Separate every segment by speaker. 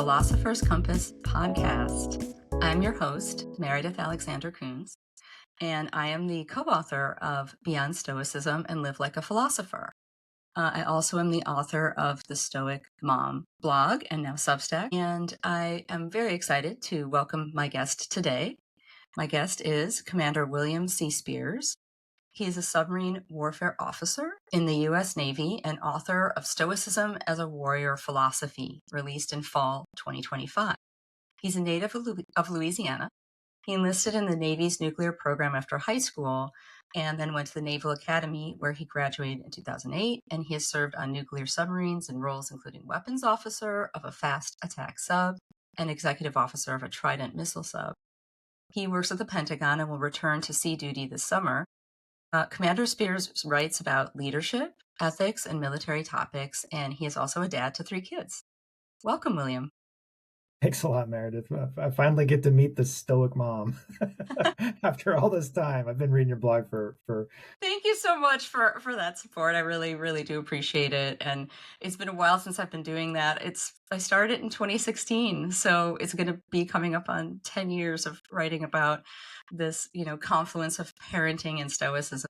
Speaker 1: Philosopher's Compass podcast. I'm your host, Meredith Alexander Coons, and I am the co-author of Beyond Stoicism and Live Like a Philosopher. I also am the author of the Stoic Mom blog and now Substack, and I am very excited to welcome my guest today. My guest is Commander William C. Spears. He is a submarine warfare officer in the U.S. Navy and author of Stoicism as a Warrior Philosophy, released in fall 2025. He's a native of Louisiana. He enlisted in the Navy's nuclear program after high school and then went to the Naval Academy, where he graduated in 2008, and he has served on nuclear submarines in roles including weapons officer of a fast attack sub and executive officer of a Trident missile sub. He works at the Pentagon and will return to sea duty this summer. Commander Spears writes about leadership, ethics, and military topics, and he is also a dad to 3 kids. Welcome, William.
Speaker 2: Thanks a lot, Meredith. I finally get to meet the Stoic Mom after all this time. I've been reading your blog for.
Speaker 1: Thank you so much for that support. I really, really do appreciate it. And it's been a while since I've been doing that. I started it in 2016, so it's going to be coming up on 10 years of writing about this, confluence of parenting and stoicism.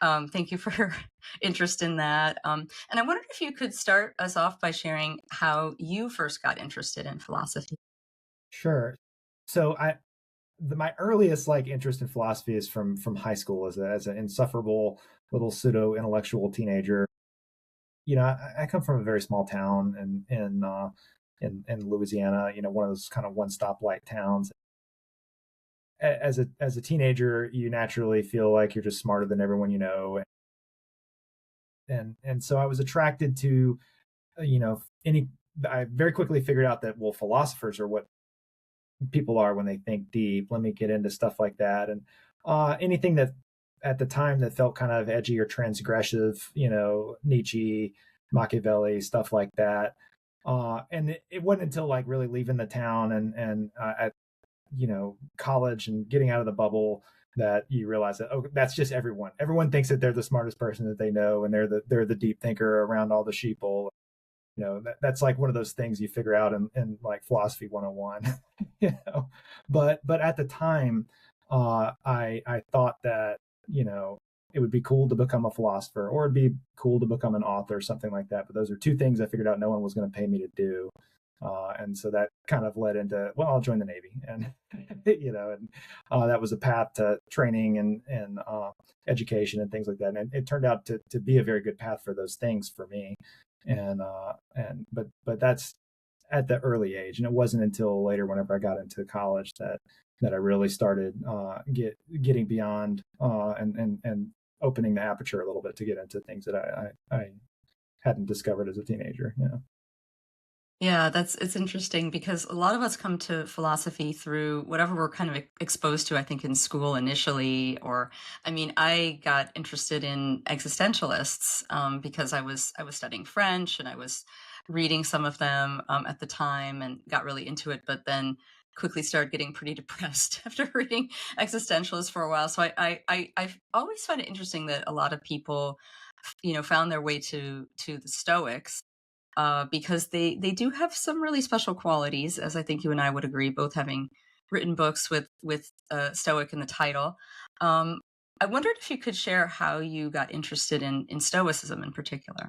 Speaker 1: Thank you for your interest in that. And I wondered if you could start us off by sharing how you first got interested in philosophy.
Speaker 2: Sure. So my earliest interest in philosophy is from high school as an insufferable little pseudo intellectual teenager. I come from a very small town in Louisiana. One of those kind of one stoplight towns. As a teenager, you naturally feel like you're just smarter than everyone you know, and so I was attracted to, I very quickly figured out that, well, philosophers are what people are when they think deep. Let me get into stuff like that, and anything that at the time that felt kind of edgy or transgressive, Nietzsche, Machiavelli, stuff like that. And it wasn't until really leaving the town and at college and getting out of the bubble that you realize that, oh, that's just everyone. Everyone thinks that they're the smartest person that they know, and they're the deep thinker around all the sheeple. That's like one of those things you figure out in philosophy 101. But at the time, I thought that it would be cool to become a philosopher, or it'd be cool to become an author, something like that. But those are two things I figured out no one was going to pay me to do. And so that kind of led into, well, I'll join the Navy, and that was a path to training and education and things like that. And it turned out to be a very good path for those things for me. But that's at the early age, and it wasn't until later, whenever I got into college, that I really started getting beyond and opening the aperture a little bit to get into things that I hadn't discovered as a teenager.
Speaker 1: Yeah, it's interesting because a lot of us come to philosophy through whatever we're kind of exposed to, I think, in school initially. I got interested in existentialists because I was studying French, and I was reading some of them at the time and got really into it, but then quickly started getting pretty depressed after reading existentialists for a while. So I always find it interesting that a lot of people, found their way to the Stoics. Because they do have some really special qualities, as I think you and I would agree, both having written books with Stoic in the title. I wondered if you could share how you got interested in Stoicism in particular.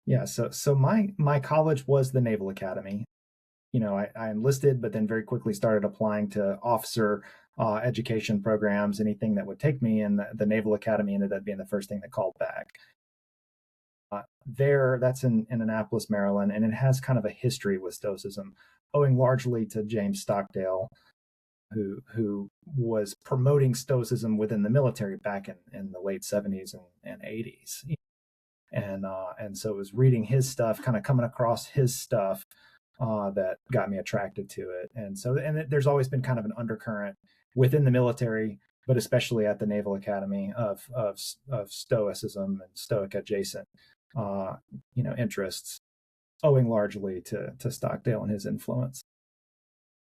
Speaker 2: Yeah, so my college was the Naval Academy. I enlisted, but then very quickly started applying to officer education programs, anything that would take me, and the Naval Academy ended up being the first thing that called back. That's in Annapolis, Maryland, and it has kind of a history with Stoicism, owing largely to James Stockdale, who was promoting Stoicism within the military back in the late 70s and 80s. And so it was reading his stuff, kind of coming across his stuff, that got me attracted to it. And there's always been kind of an undercurrent within the military, but especially at the Naval Academy of Stoicism and Stoic adjacent interests, owing largely to Stockdale and his influence.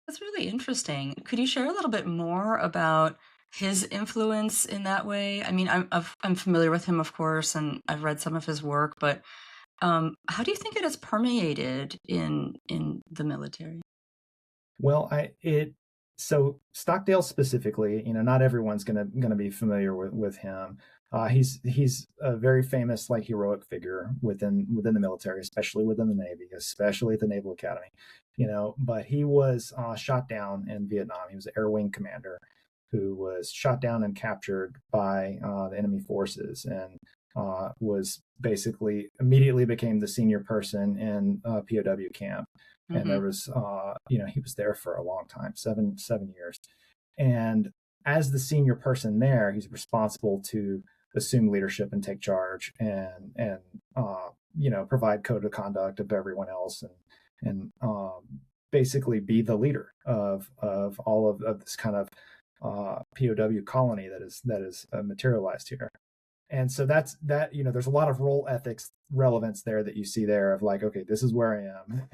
Speaker 1: That's really interesting. Could you share a little bit more about his influence in that way? I mean, I'm familiar with him, of course, and I've read some of his work, but How do you think it has permeated in the military?
Speaker 2: Well, so Stockdale specifically, not everyone's gonna be familiar with him. He's a very famous like heroic figure within the military, especially within the Navy, especially at the Naval Academy. But he was shot down in Vietnam. He was an Air Wing commander who was shot down and captured by the enemy forces, and was basically immediately became the senior person in POW camp. And
Speaker 1: Mm-hmm.
Speaker 2: there was he was there for a long time, seven years. And as the senior person there, he's responsible to assume leadership and take charge, and provide code of conduct of everyone else, and basically be the leader of all of this kind of POW colony that is materialized here. And so that's that. There's a lot of role ethics relevance there that you see there of like, okay, this is where I am.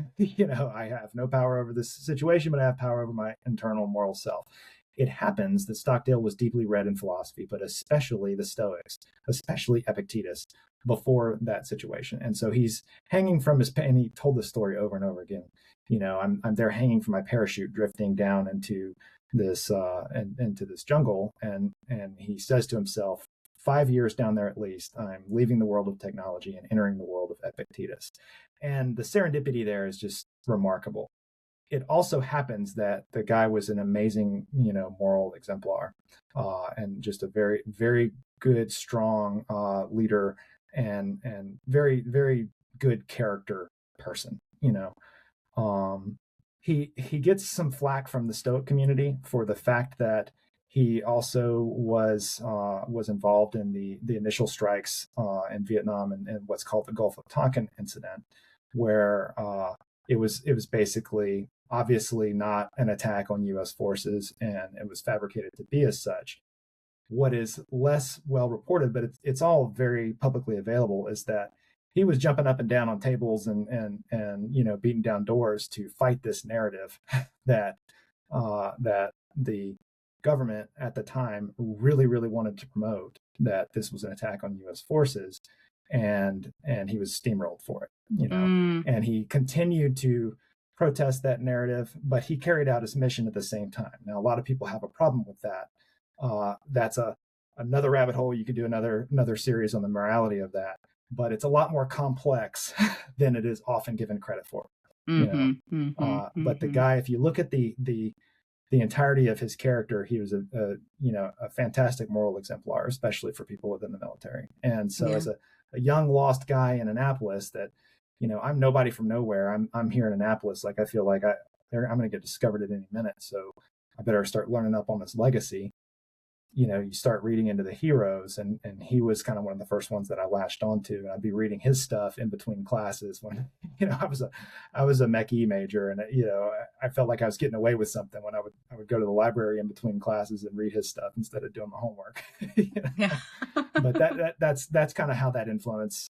Speaker 2: I have no power over this situation, but I have power over my internal moral self. It happens that Stockdale was deeply read in philosophy, but especially the Stoics, especially Epictetus, before that situation. And so he's hanging from his, and he told this story over and over again. I'm there hanging from my parachute, drifting down into this jungle, and he says to himself, 5 years down there at least, I'm leaving the world of technology and entering the world of Epictetus. And the serendipity there is just remarkable. It also happens that the guy was an amazing, moral exemplar, and just a very, very good, strong leader, and very, very good character person. Um, he gets some flack from the Stoic community for the fact that he also was involved in the initial strikes in Vietnam, and what's called the Gulf of Tonkin incident, where it was basically obviously not an attack on U.S. forces, and it was fabricated to be as such. What is less well reported, but it's all very publicly available, is that he was jumping up and down on tables and beating down doors to fight this narrative that the government at the time really, really wanted to promote, that this was an attack on U.S. forces, and he was steamrolled for it.
Speaker 1: Mm,
Speaker 2: And he continued to protest that narrative, but he carried out his mission at the same time. Now, a lot of people have a problem with that. That's another rabbit hole. You could do another series on the morality of that, but it's a lot more complex than it is often given credit for. You know,
Speaker 1: mm-hmm, mm-hmm,
Speaker 2: but the
Speaker 1: mm-hmm.
Speaker 2: guy, if you look at the entirety of his character, he was a fantastic moral exemplar, especially for people within the military. And so,
Speaker 1: Yeah.
Speaker 2: as a young lost guy in Annapolis, that I'm nobody from nowhere. I'm here in Annapolis. Like, I feel like I'm going to get discovered at any minute. So I better start learning up on this legacy. You start reading into the heroes, and he was kind of one of the first ones that I latched onto. And I'd be reading his stuff in between classes when, I was a mech major, and I felt like I was getting away with something when I would go to the library in between classes and read his stuff instead of doing my homework.
Speaker 1: Yeah.
Speaker 2: But that's kind of how that influence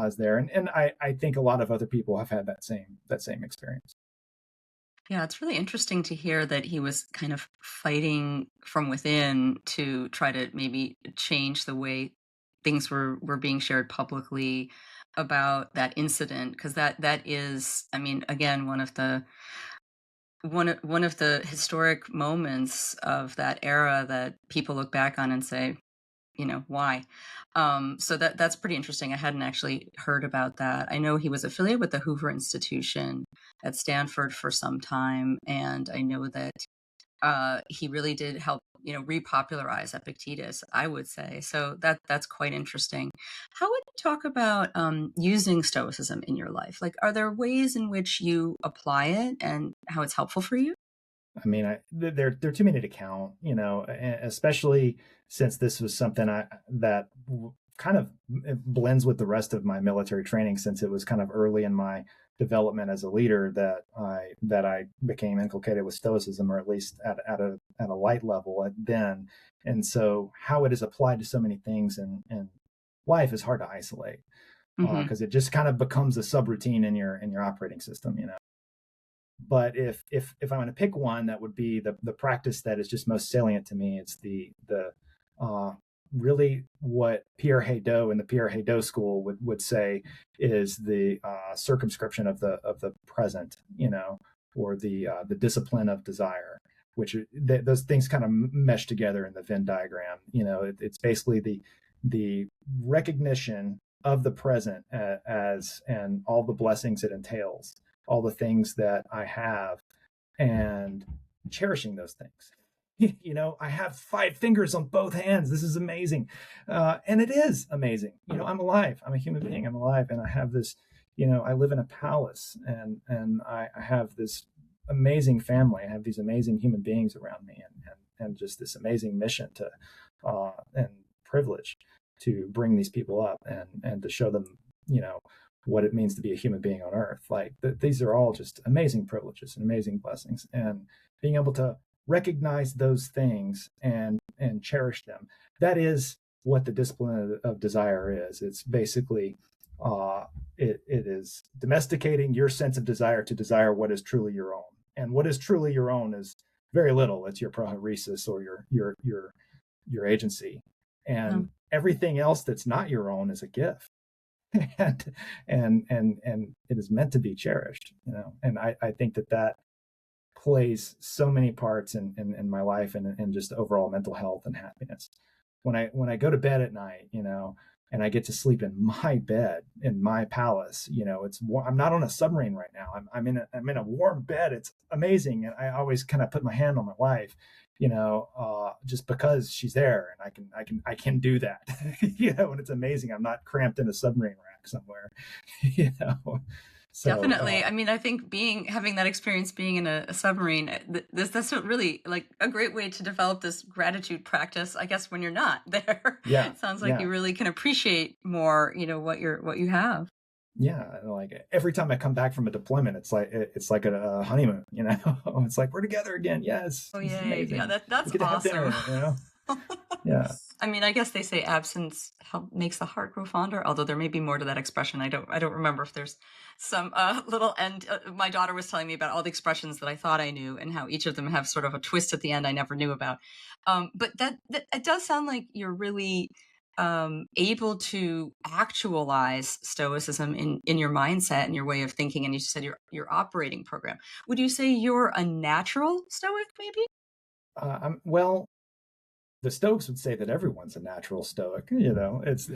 Speaker 2: is there, and I think a lot of other people have had that same experience.
Speaker 1: Yeah, it's really interesting to hear that he was kind of fighting from within to try to maybe change the way things were being shared publicly about that incident, because that is, I mean, again, one of the historic moments of that era that people look back on and say, why? So that's pretty interesting. I hadn't actually heard about that. I know he was affiliated with the Hoover Institution at Stanford for some time, and I know that he really did help, repopularize Epictetus, I would say. So that's quite interesting. How would you talk about using Stoicism in your life? Like, are there ways in which you apply it and how it's helpful for you?
Speaker 2: I mean, there are too many to count, especially since this was something that kind of blends with the rest of my military training, since it was kind of early in my development as a leader that I became inculcated with Stoicism, or at least at a light level then. And so, how it is applied to so many things in life is hard to isolate,
Speaker 1: Hmm.
Speaker 2: because it just kind of becomes a subroutine in your operating system. But if I'm going to pick one, that would be the practice that is just most salient to me. It's the really what Pierre Hadot and the Pierre Hadot school would say is the circumscription of the present, or the discipline of desire, which those things kind of mesh together in the Venn diagram. It's basically the recognition of the present as and all the blessings it entails, all the things that I have, and cherishing those things. I have 5 fingers on both hands. This is amazing. And it is amazing. I'm alive. I'm a human being. I'm alive. And I have this, I live in a palace, and I have this amazing family. I have these amazing human beings around me, and just this amazing mission and privilege to bring these people up, and to show them, what it means to be a human being on earth. Like these are all just amazing privileges and amazing blessings, and being able to recognize those things and cherish them. That is what the discipline of desire is. It's basically it is domesticating your sense of desire to desire what is truly your own. And what is truly your own is very little. It's your prohoresis, or your agency. And everything else that's not your own is a gift. and it is meant to be cherished, and I think that plays so many parts in my life, and just overall mental health and happiness. When I go to bed at night, and I get to sleep in my bed in my palace, I'm not on a submarine right now. I'm in a warm bed. It's amazing, and I always kind of put my hand on my wife, just because she's there, and I can do that, and it's amazing. I'm not cramped in a submarine rack somewhere, So,
Speaker 1: Definitely. I mean, I think having that experience being in a submarine, that's really like a great way to develop this gratitude practice. I guess when you're not there,
Speaker 2: yeah,
Speaker 1: it sounds like
Speaker 2: yeah,
Speaker 1: you really can appreciate more, what you have.
Speaker 2: yeah. Like every time I come back from a deployment, it's like a honeymoon. It's like we're together again. Yes,
Speaker 1: Oh,
Speaker 2: this is
Speaker 1: yay. Yeah,
Speaker 2: amazing.
Speaker 1: that's
Speaker 2: We get to have
Speaker 1: awesome.
Speaker 2: dinner. Yeah.
Speaker 1: I mean, I guess they say absence makes the heart grow fonder, although there may be more to that expression. I don't remember if there's some little end. My daughter was telling me about all the expressions that I thought I knew, and how each of them have sort of a twist at the end I never knew about. But that it does sound like you're really able to actualize Stoicism in your mindset and your way of thinking. And you said your operating program. Would you say you're a natural Stoic, maybe?
Speaker 2: Well, the Stoics would say that everyone's a natural Stoic. It's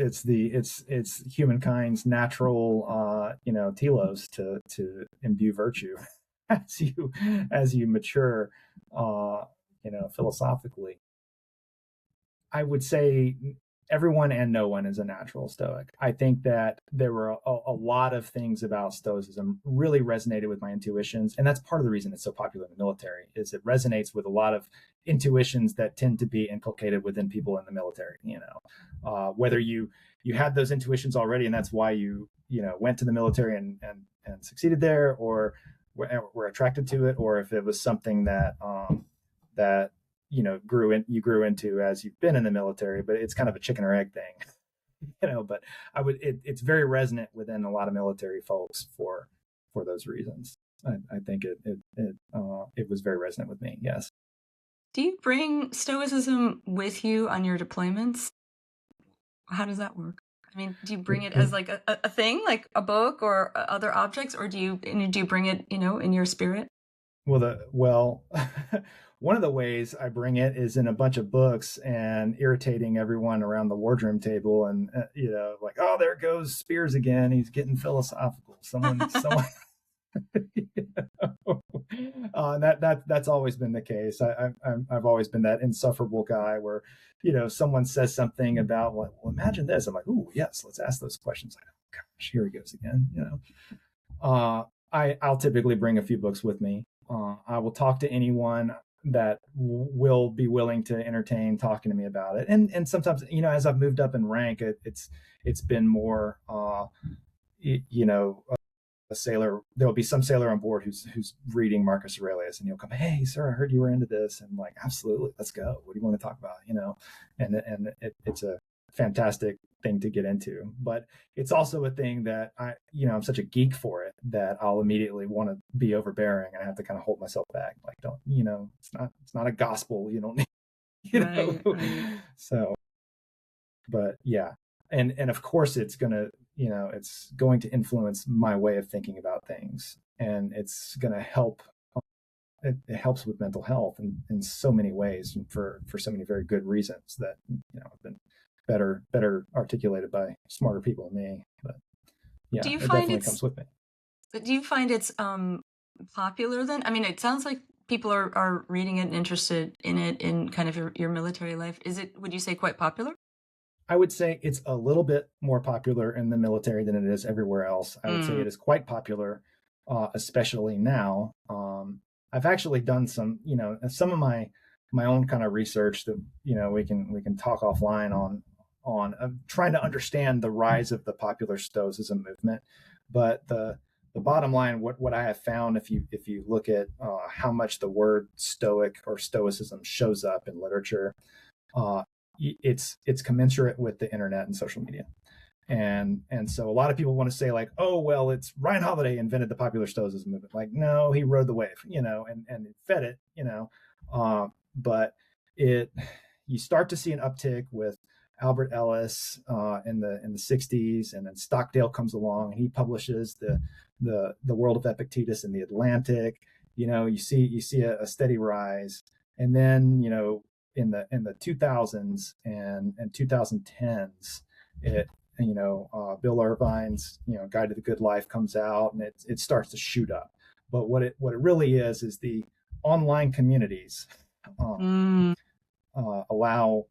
Speaker 2: humankind's natural, telos to imbue virtue as you mature, philosophically. I would say everyone and no one is a natural Stoic. I think that there were a lot of things about Stoicism really resonated with my intuitions, and that's part of the reason it's so popular in the military. Is it resonates with a lot of intuitions that tend to be inculcated within people in the military. Whether you had those intuitions already, and that's why you went to the military and succeeded there, or were attracted to it, or if it was something that you grew into as you've been in the military. But it's kind of a chicken or egg thing. But it's very resonant within a lot of military folks for those reasons. I think it was very resonant with me. Yes.
Speaker 1: Do you bring Stoicism with you on your deployments? How does that work? I mean, do you bring it as like a thing, like a book or other objects, or do you bring it, in your spirit?
Speaker 2: Well, one of the ways I bring it is in a bunch of books and irritating everyone around the wardroom table, and like, oh, there goes Spears again. He's getting philosophical. Someone. That's always been the case. I've always been that insufferable guy where someone says something about, well, imagine this. I'm like, ooh, yes, let's ask those questions. Like, oh, gosh, here he goes again. I'll typically bring a few books with me. I will talk to anyone that will be willing to entertain talking to me about it. And sometimes, as I've moved up in rank, it's been more, a sailor. There'll be some sailor on board who's reading Marcus Aurelius, and he'll come, hey, sir, I heard you were into this. And I'm like, absolutely, let's go. What do you want to talk about? And it's a fantastic thing to get into, but it's also a thing that I'm such a geek for it that I'll immediately want to be overbearing, and I have to kind of hold myself back. Like, don't, it's not a gospel. You don't need,
Speaker 1: Right, right.
Speaker 2: So But yeah, and of course it's gonna, it's going to influence my way of thinking about things, and it's gonna help. It helps with mental health in so many ways, and for so many very good reasons that have been better articulated by smarter people than me. But
Speaker 1: Do
Speaker 2: yeah,
Speaker 1: you
Speaker 2: it
Speaker 1: find
Speaker 2: definitely
Speaker 1: it's
Speaker 2: comes with me.
Speaker 1: do you find it's popular then? I mean, it sounds like people are reading it and interested in it in kind of your military life. Is it, would you say, quite popular?
Speaker 2: I would say it's a little bit more popular in the military than it is everywhere else. I would say
Speaker 1: Mm.
Speaker 2: it is quite popular, especially now. I've actually done some of my own kind of research that we can talk offline on trying to understand the rise of the popular Stoicism movement. But the bottom line, what I have found, if you look at how much the word Stoic or Stoicism shows up in literature, uh, it's commensurate with the internet and social media. And so a lot of people want to say like, oh well, it's Ryan Holiday invented the popular Stoicism movement. Like, no, he rode the wave, and fed it, but it you start to see an uptick with Albert Ellis in the 60s, and then Stockdale comes along and he publishes the World of Epictetus in the Atlantic. You see a steady rise, and then in the 2000s and 2010s, Bill Irvine's Guide to the Good Life comes out, and it starts to shoot up. But what it really is the online communities um,
Speaker 1: Mm.
Speaker 2: allow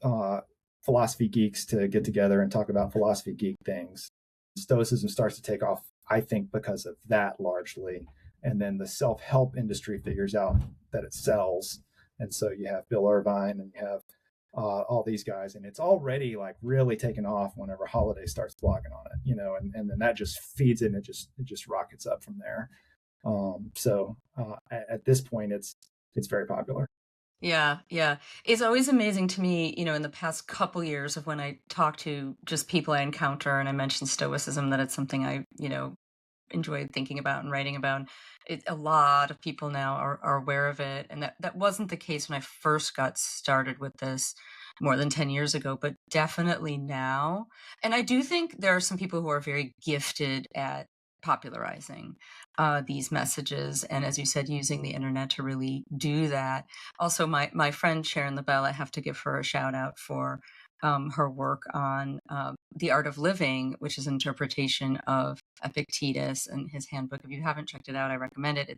Speaker 2: uh, philosophy geeks to get together and talk about philosophy geek things. Stoicism starts to take off, I think, because of that largely. And then the self help industry figures out that it sells. And so you have Bill Irvine and you have all these guys, and it's already like really taken off whenever Holiday starts blogging on it, and then that just feeds it, and it just rockets up from there. At this point, it's very popular.
Speaker 1: Yeah, yeah. It's always amazing to me, in the past couple years of when I talk to just people I encounter, and I mentioned Stoicism, that it's something I, enjoyed thinking about and writing about. A lot of people now are aware of it, and that wasn't the case when I first got started with this more than 10 years ago, but definitely now. And I do think there are some people who are very gifted at popularizing these messages, and as you said, using the internet to really do that. Also, my friend Sharon LaBelle, I have to give her a shout out for her work on The Art of Living, which is an interpretation of Epictetus and his handbook. If you haven't checked it out, I recommend it.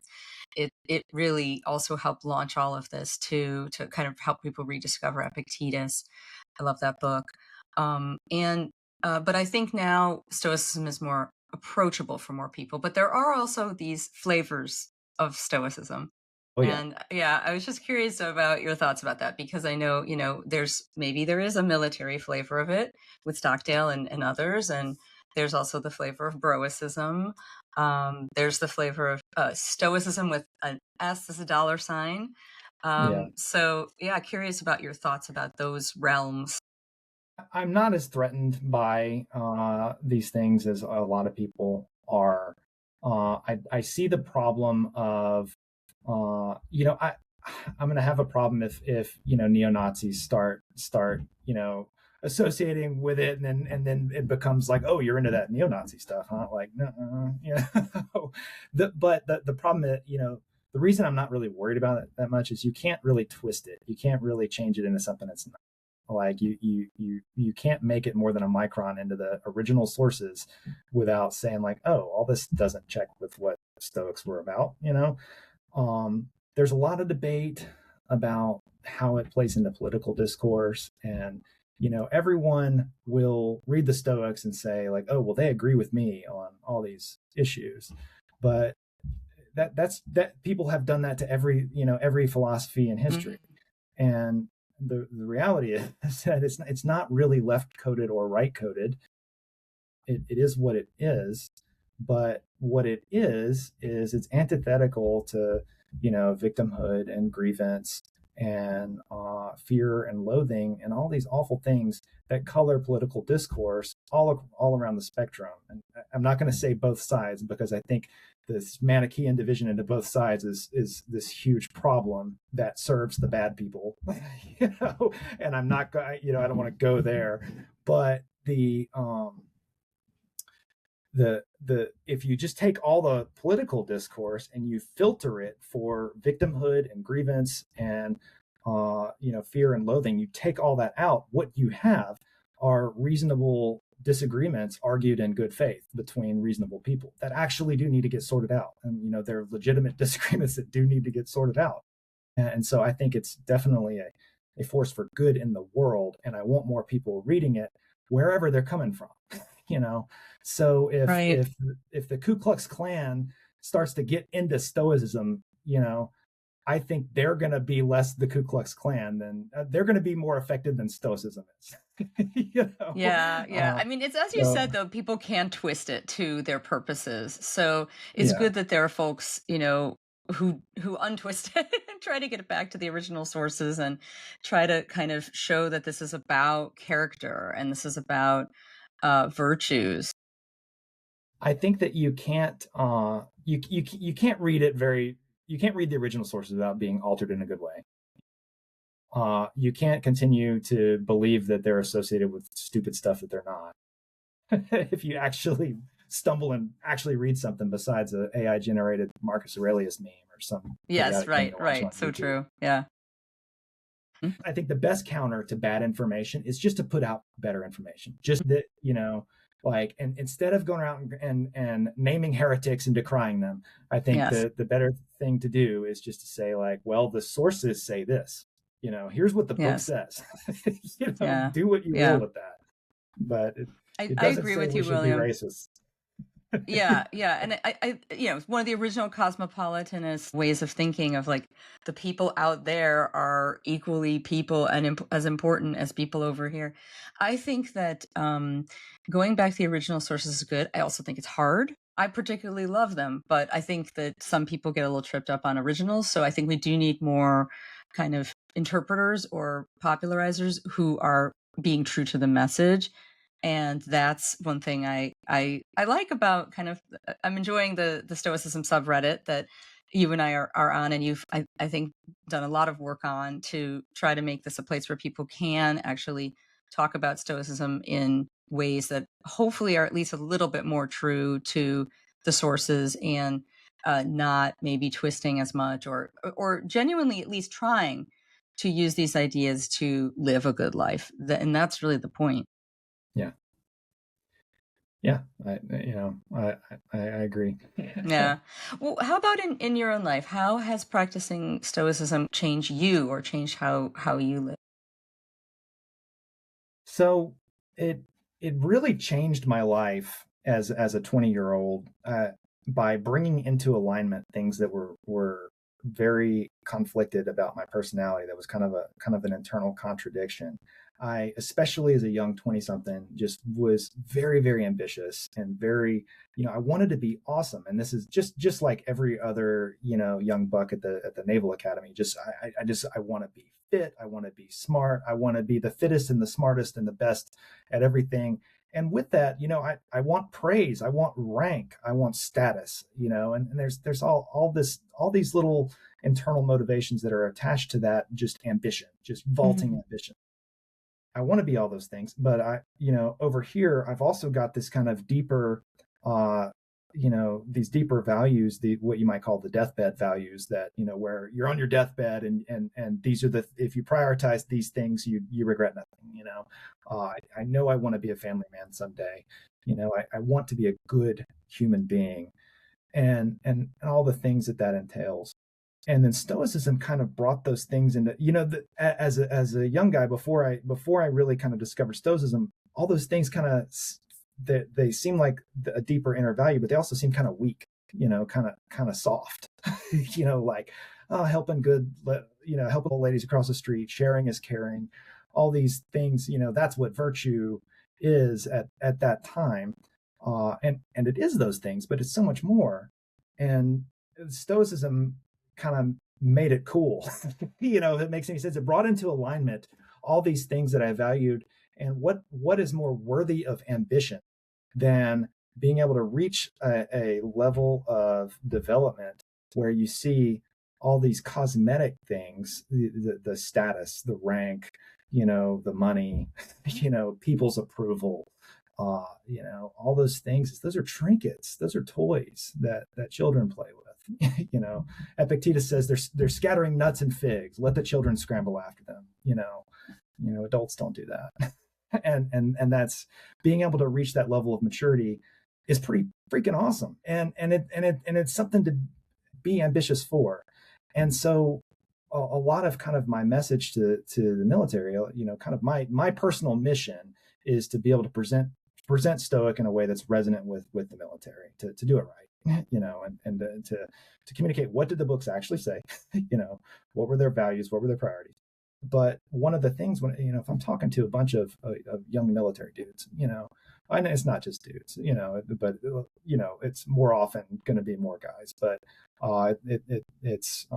Speaker 1: It really also helped launch all of this too, to kind of help people rediscover Epictetus. I love that book. And but I think now Stoicism is more approachable for more people. But there are also these flavors of Stoicism.
Speaker 2: Oh yeah.
Speaker 1: And yeah, I was just curious about your thoughts about that, because I know, there is a military flavor of it with Stockdale and others. And there's also the flavor of Broicism. There's the flavor of Stoicism with an S as a dollar sign.
Speaker 2: Yeah.
Speaker 1: So yeah, curious about your thoughts about those realms.
Speaker 2: I'm not as threatened by these things as a lot of people are. I see the problem of, I'm going to have a problem if neo Nazis start associating with it, and then it becomes like, oh, you're into that neo Nazi stuff, huh? Like, no, but the problem is, the reason I'm not really worried about it that much is you can't really twist it. You can't really change it into something that's not. Like you can't make it more than a micron into the original sources without saying like, oh, all this doesn't check with what Stoics were about. There's a lot of debate about how it plays into political discourse, and everyone will read the Stoics and say like, oh well, they agree with me on all these issues. But that people have done that to every philosophy in history.
Speaker 1: Mhm.
Speaker 2: And the reality is that it's not really left coded or right coded. It is what it is. But what it is it's antithetical to victimhood and grievance and fear and loathing and all these awful things that color political discourse all around the spectrum. And I'm not going to say both sides, because I think this Manichaean division into both sides is this huge problem that serves the bad people, and I'm not, I don't want to go there, but the if you just take all the political discourse and you filter it for victimhood and grievance and fear and loathing, you take all that out, what you have are reasonable disagreements argued in good faith between reasonable people that actually do need to get sorted out. And they're legitimate disagreements that do need to get sorted out. And so I think it's definitely a force for good in the world, and I want more people reading it wherever they're coming from. So if the Ku Klux Klan starts to get into Stoicism, I think they're going to be less the Ku Klux Klan than they're going to be more effective than Stoicism is.
Speaker 1: Yeah. I mean, it's, as you said, though, people can twist it to their purposes. So it's good that there are folks, who untwist it and try to get it back to the original sources and try to kind of show that this is about character and this is about virtues.
Speaker 2: I think that you can't you can't read it you can't read the original sources without being altered in a good way. You can't continue to believe that they're associated with stupid stuff that they're not. If you actually stumble and actually read something besides an AI generated Marcus Aurelius meme or some.
Speaker 1: Yes, right. So true. Yeah.
Speaker 2: I think the best counter to bad information is just to put out better information. Just that, and instead of going around and naming heretics and decrying them, I think the better thing to do is just to say, like, well, the sources say this, here's what the book says. Do what you will with that. But it doesn't, I agree with you, William. Be racist.
Speaker 1: Yeah. And I one of the original cosmopolitanist ways of thinking of, like, the people out there are equally people and as important as people over here. I think that going back to the original sources is good. I also think it's hard. I particularly love them, but I think that some people get a little tripped up on originals. So I think we do need more kind of interpreters or popularizers who are being true to the message. And that's one thing I like about I'm enjoying the Stoicism subreddit that you and I are on, and you've, I think, done a lot of work on to try to make this a place where people can actually talk about Stoicism in ways that hopefully are at least a little bit more true to the sources and not maybe twisting as much or genuinely at least trying to use these ideas to live a good life. And that's really the point.
Speaker 2: Yeah, I agree.
Speaker 1: Yeah. Well, how about in your own life? How has practicing Stoicism changed you or changed how you live?
Speaker 2: So it really changed my life as a 20-year-old by bringing into alignment things that were very conflicted about my personality. That was kind of an internal contradiction. I, especially as a young 20-something, just was very, very ambitious and very, I wanted to be awesome. And this is just like every other, young buck at the Naval Academy. I want to be fit. I want to be smart. I want to be the fittest and the smartest and the best at everything. And with that, I want praise. I want rank. I want status, and there's all these little internal motivations that are attached to that, just ambition, just vaulting ambition. I want to be all those things, but over here, I've also got this kind of deeper, these deeper values, what you might call the deathbed values, that, where you're on your deathbed and these are if you prioritize these things, you regret nothing. I know I want to be a family man someday. I want to be a good human being, and all the things that entails. And then Stoicism kind of brought those things into, as a young guy, before I really kind of discovered Stoicism, all those things kind of, they seem like a deeper inner value, but they also seem kind of weak, kind of soft, like helping helping old ladies across the street, sharing is caring, all these things, that's what virtue is at that time. And it is those things, but it's so much more. And Stoicism kind of made it cool. If it makes any sense. It brought into alignment all these things that I valued, and what is more worthy of ambition than being able to reach a level of development where you see all these cosmetic things, the status, the rank, the money, people's approval, all those things. Those are trinkets. Those are toys that children play with. Epictetus says they're scattering nuts and figs. Let the children scramble after them. Adults don't do that. and that's being able to reach that level of maturity is pretty freaking awesome. And it's something to be ambitious for. And so a lot of kind of my message to the military, kind of my personal mission is to be able to present Stoic in a way that's resonant with the military, to do it right, and to communicate what did the books actually say, what were their values, what were their priorities. But one of the things when, if I'm talking to a bunch of young military dudes, I know it's not just dudes, but it's more often going to be more guys, but it's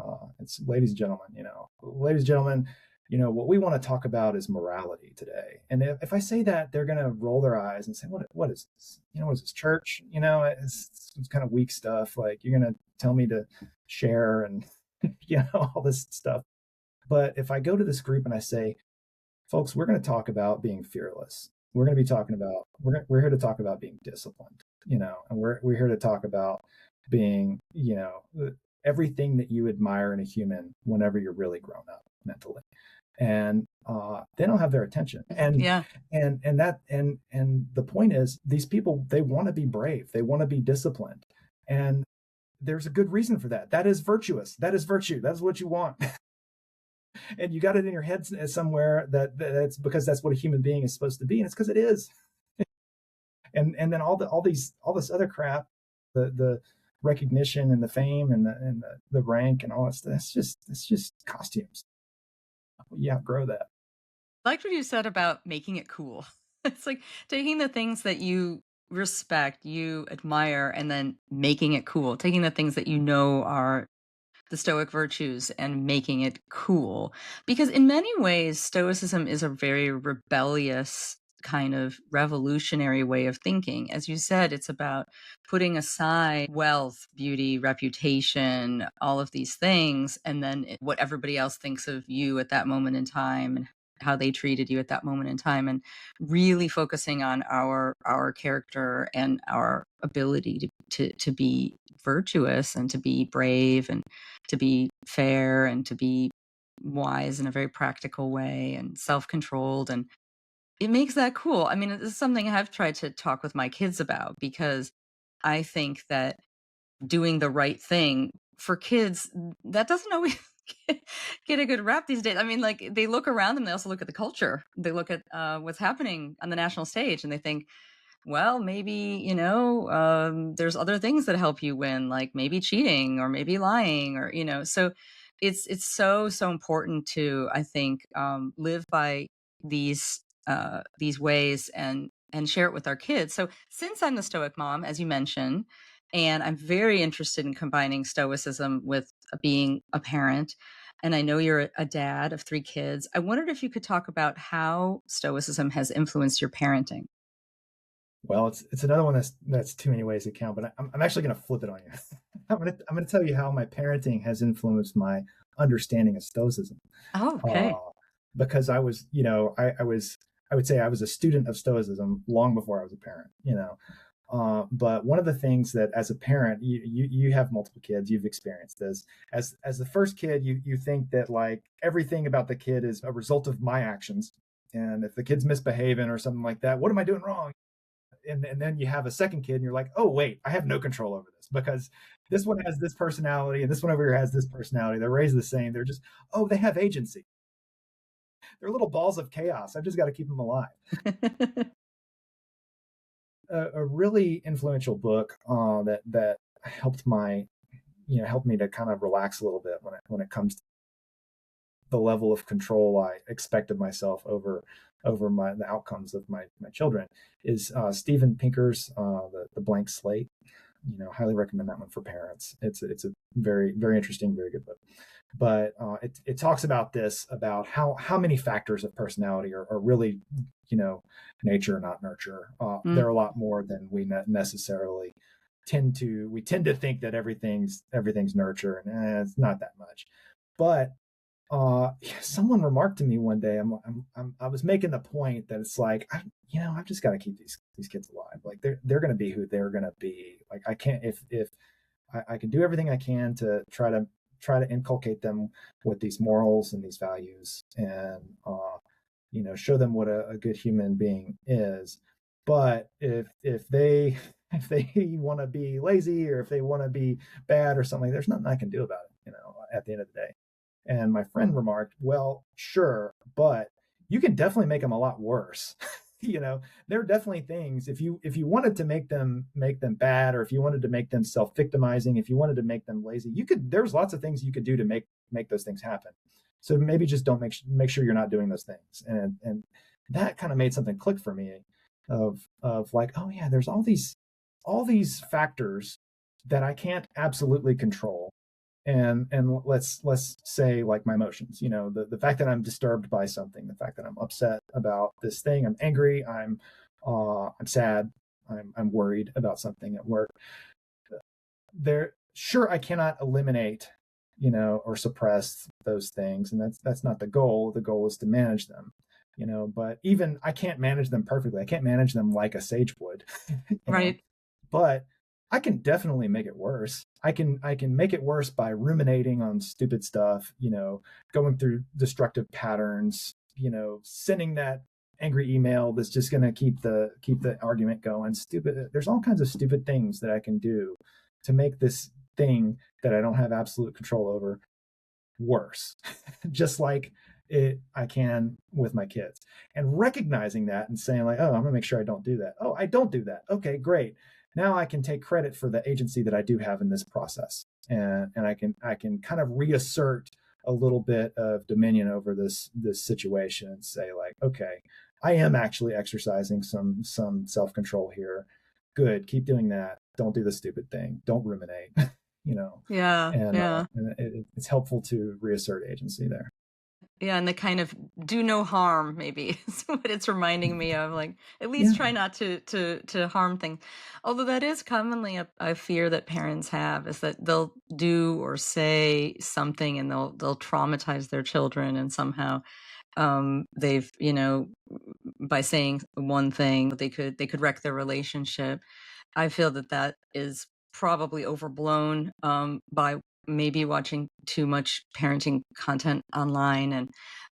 Speaker 2: ladies and gentlemen, what we want to talk about is morality today. And if I say that, they're going to roll their eyes and say, what is this? What is this, church? It's kind of weak stuff. Like, you're going to tell me to share and, all this stuff. But if I go to this group and I say, folks, we're going to talk about being fearless. We're going to be talking about, we're here to talk about being disciplined, and we're here to talk about being, everything that you admire in a human whenever you're really grown up mentally. And then I'll have their attention. And
Speaker 1: Yeah.
Speaker 2: and the point is, these people, they want to be brave. They want to be disciplined. And there's a good reason for that. That is virtuous. That is virtue. That's what you want. And you got it in your head somewhere that's because that's what a human being is supposed to be, and it's because it is. And then all this other crap, the recognition and the fame and the rank and all that stuff, it's just costumes. You outgrow that.
Speaker 1: I liked what you said about making it cool. It's like taking the things that you respect, you admire, and then making it cool. Taking the things that you know are the Stoic virtues and making it cool. Because in many ways, Stoicism is a very rebellious, kind of revolutionary way of thinking. As you said, it's about putting aside wealth, beauty, reputation, all of these things, and then what everybody else thinks of you at that moment in time and how they treated you at that moment in time, and really focusing on our character and our ability to be virtuous and to be brave and to be fair and to be wise in a very practical way and self-controlled. And it makes that cool. I mean, it's something I've tried to talk with my kids about, because I think that doing the right thing for kids, that doesn't always get a good rap these days. I mean, like, they look around them, they also look at the culture. They look at what's happening on the national stage, and they think, well, maybe, there's other things that help you win, like maybe cheating or maybe lying, or, so it's so important to, I think, live by these ways and share it with our kids. So since I'm the Stoic mom, as you mentioned, and I'm very interested in combining Stoicism with being a parent, and I know you're a dad of 3 kids, I wondered if you could talk about how Stoicism has influenced your parenting.
Speaker 2: Well, it's another one that's too many ways to count, but I'm actually going to flip it on you. I'm going to tell you how my parenting has influenced my understanding of Stoicism.
Speaker 1: Oh,
Speaker 2: Uh,
Speaker 1: okay.
Speaker 2: because I would say I was a student of Stoicism long before I was a parent. But one of the things that, as a parent, you have multiple kids, you've experienced this. As the first kid, you think that, like, everything about the kid is a result of my actions, and if the kid's misbehaving or something like that, what am I doing wrong? And then you have a second kid and you're like, oh wait, I have no control over this, because this one has this personality and this one over here has this personality. They're raised the same. They're just, oh, they have agency. They're little balls of chaos. I've just got to keep them alive. A really influential book that helped helped me to kind of relax a little bit when it comes to the level of control I expected myself over the outcomes of my children, is Steven Pinker's the Blank Slate. Highly recommend that one for parents. It's a very, very interesting, very good book. But it talks about this, about how many factors of personality are really, nature, not nurture.
Speaker 1: Mm,
Speaker 2: There are a lot more than we necessarily we tend to think that everything's nurture, and it's not that much. But someone remarked to me one day, I was making the point that it's like, I've just got to keep these kids alive. Like they're going to be who they're going to be. Like I can't, if I can do everything I can to try to inculcate them with these morals and these values, and show them what a good human being is. But if they if they want to be lazy, or if they want to be bad or something, there's nothing I can do about it, at the end of the day. And my friend remarked, well, sure, but you can definitely make them a lot worse. There are definitely things, if you wanted to make them bad, or if you wanted to make them self-victimizing, if you wanted to make them lazy, there's lots of things you could do to make those things happen. So maybe just don't make sure you're not doing those things. And that kind of made something click for me, of like, oh yeah, there's all these factors that I can't absolutely control. And let's say, like, my emotions, the fact that I'm disturbed by something, the fact that I'm upset about this thing, I'm angry, I'm sad, I'm worried about something at work. There, sure, I cannot eliminate, or suppress those things, and that's not the goal. The goal is to manage them, but even I can't manage them perfectly. I can't manage them like a sage would. you know
Speaker 1: right.
Speaker 2: but I can definitely make it worse. I can make it worse by ruminating on stupid stuff, going through destructive patterns, sending that angry email that's just going to keep the argument going. Stupid. There's all kinds of stupid things that I can do to make this thing that I don't have absolute control over worse. Just like I can with my kids. And recognizing that and saying, like, oh, I'm gonna make sure I don't do that. Oh, I don't do that. Okay, great. Now I can take credit for the agency that I do have in this process. And I can kind of reassert a little bit of dominion over this situation, and say, like, okay, I am actually exercising some self-control here. Good, keep doing that. Don't do the stupid thing. Don't ruminate. you know
Speaker 1: Yeah, yeah.
Speaker 2: and it's helpful to reassert agency there.
Speaker 1: Yeah, and the kind of do no harm maybe is what it's reminding me of, like, at least
Speaker 2: Yeah,
Speaker 1: try not to harm things. Although that is commonly a fear that parents have, is that they'll do or say something and they'll traumatize their children, and somehow they've, by saying one thing, they could wreck their relationship. I feel that that is probably overblown, by maybe watching too much parenting content online and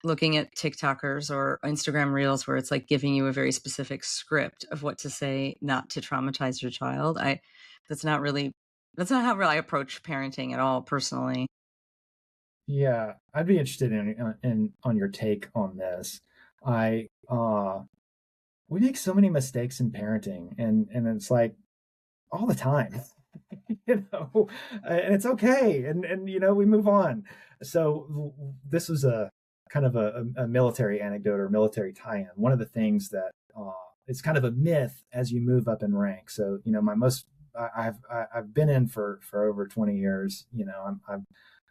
Speaker 1: looking at TikTokers or Instagram reels where it's like giving you a very specific script of what to say not to traumatize your child. That's not really that's not how really I approach parenting at all personally.
Speaker 2: yeah, I'd be interested in on your take on this. I We make so many mistakes in parenting, and it's like, all the time. And it's okay, and we move on. So this was a kind of a military anecdote, or military tie-in. One of the things that it's kind of a myth as you move up in rank. So my most I've been in for over 20 years.